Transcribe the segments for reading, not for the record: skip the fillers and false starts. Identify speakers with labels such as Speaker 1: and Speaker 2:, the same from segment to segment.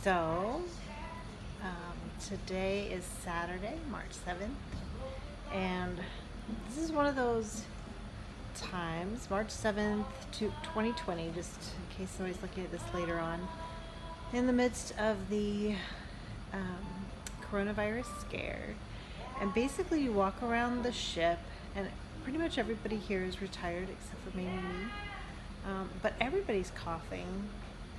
Speaker 1: So, today is Saturday, March 7th, and this is one of those times, March 7th to 2020, just in case somebody's looking at this later on, in the midst of the um, coronavirus scare. And basically, you walk around the ship, and pretty much everybody here is retired except for maybe me. But everybody's coughing,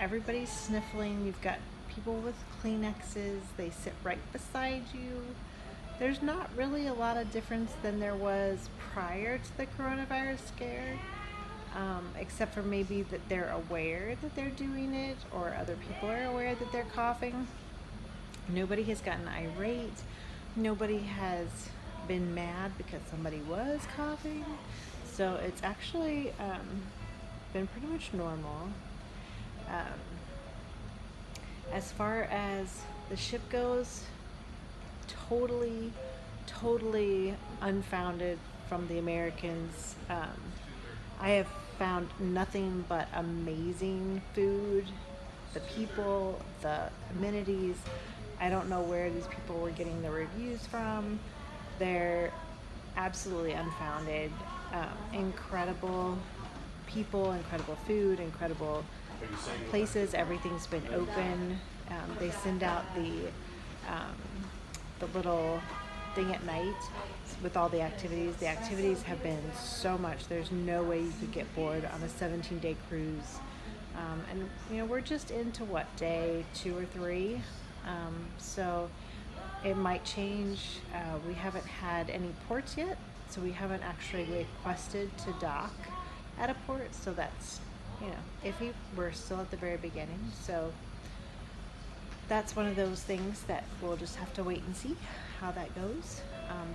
Speaker 1: everybody's sniffling. You've got people with Kleenexes, they sit right beside you. There's not really a lot of difference than there was prior to the coronavirus scare, except for maybe that they're aware that they're doing it, or other people are aware that they're coughing. Nobody has gotten irate. Nobody has been mad because somebody was coughing. So it's actually been pretty much normal. Um, as far as the ship goes, totally unfounded from the Americans. I have found nothing but amazing food, the people, the amenities. I don't know where these people were getting the reviews from. They're absolutely unfounded. Incredible people, incredible food, incredible places. Everything's been open. They send out the little thing at night with all the activities. The activities have been so much. There's no way you could get bored on a 17-day cruise. And we're just into what, day 2 or 3. So it might change. We haven't had any ports yet, so we haven't actually requested to dock at a port. So that's, iffy. We're still at the very beginning. So that's one of those things that we'll just have to wait and see how that goes.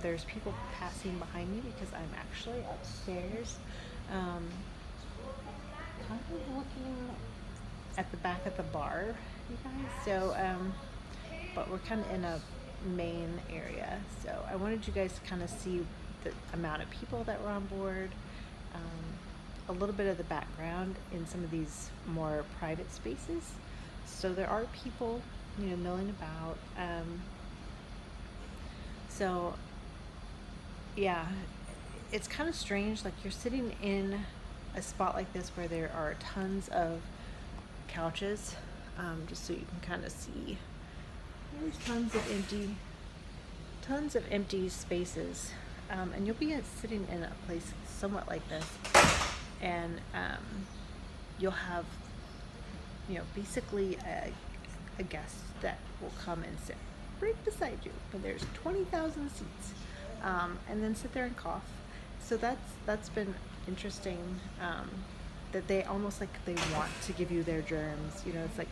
Speaker 1: There's people passing behind me because I'm actually upstairs, kind of looking at the back of the bar, you guys. So, but we're kind of in a main area. So I wanted you guys to kind of see the amount of people that were on board, a little bit of the background in some of these more private spaces. So there are people, milling about. So yeah, it's kind of strange. Like, you're sitting in a spot like this where there are tons of couches, just so you can kind of see. There's tons of empty spaces, and you'll be sitting in a place somewhat like this, and you'll have, basically a guest that will come and sit right beside you, but there's 20,000 seats, and then sit there and cough. So that's been interesting, that they almost like they want to give you their germs. It's like,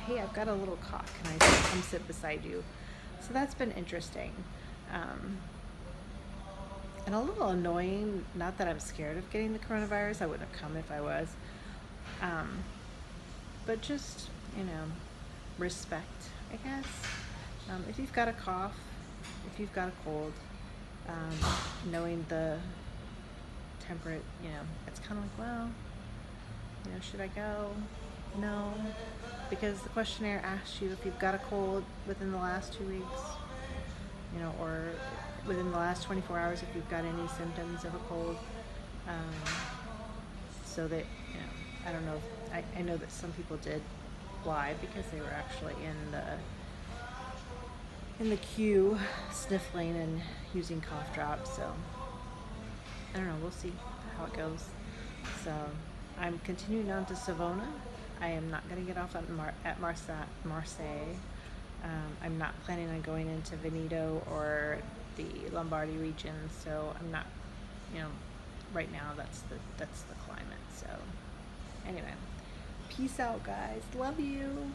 Speaker 1: hey, I've got a little cough, can I come sit beside you? So that's been interesting, and a little annoying. Not that I'm scared of getting the coronavirus, I wouldn't have come if I was, but just, respect, I guess. If you've got a cough, if you've got a cold, knowing the temperate, it's kind of like, well, should I go? No, because the questionnaire asks you if you've got a cold within the last 2 weeks, or within the last 24 hours if you've got any symptoms of a cold. So that, I don't know, I know that some people did lie because they were actually in the queue sniffling and using cough drops. So I don't know, we'll see how it goes. So I'm continuing on to Savona. I am not going to get off at Marseille. I'm not planning on going into Veneto or the Lombardy region. So I'm not, right now that's the climate. So anyway, peace out, guys. Love you.